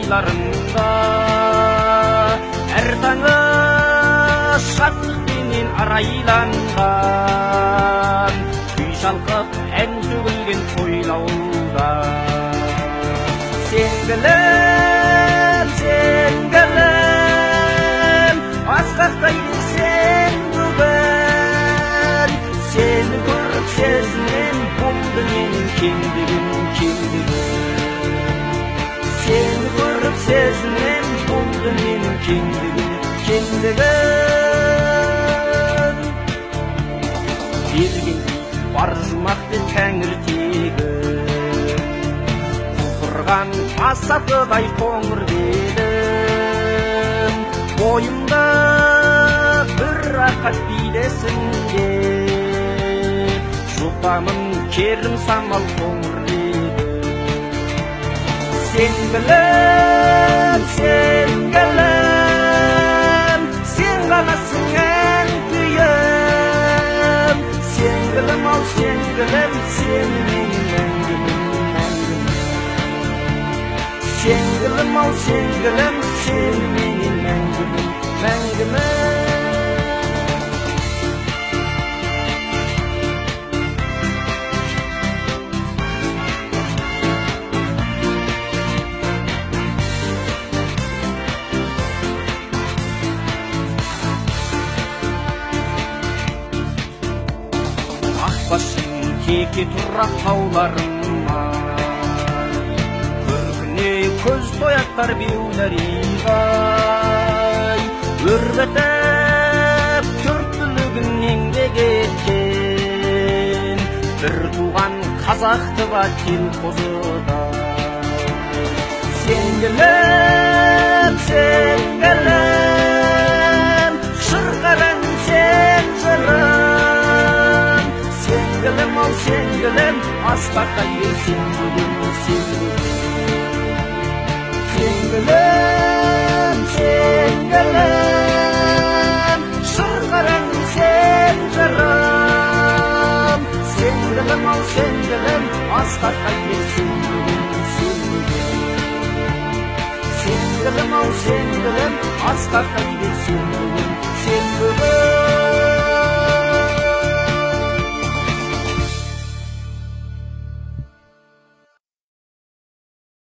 айларында әр таңы шаттықпенен арайланған күй шалқып ән төгілген тойлауда сенгілім сенгілім асқақтайды сен бүгін сені көріп сезінем болды менің кеңдігім сені көріп сезінем болды менің кеңдігім берген бар жұмақты тәңір тегі құлпырған масатыдай қоңыр белім бойымда бір рақат билесінде жұтамын керім самал қоңыр сенгілім сенгілім сен ғанасың ән күйім сенгілім ау сенгілім сен менің мәңгім сенгілім ау сенгілім сен менің мәңгім Ақбаштың теке тұрақ тауларына көркіне көз тояттар беулеригай өрбітіп төрттілігін еңбек еткен бір туған қазақты бател қозыда сенгілім сенгілім шырқарың сен жырым сенгілім ау сенгілім асқақтай берсең бүгін сенгілім сенгілім шырқарың сен жырым сенгілім ау сенгілім асқақтай берсең бүгін сенгілім ау сенгілім асқақтай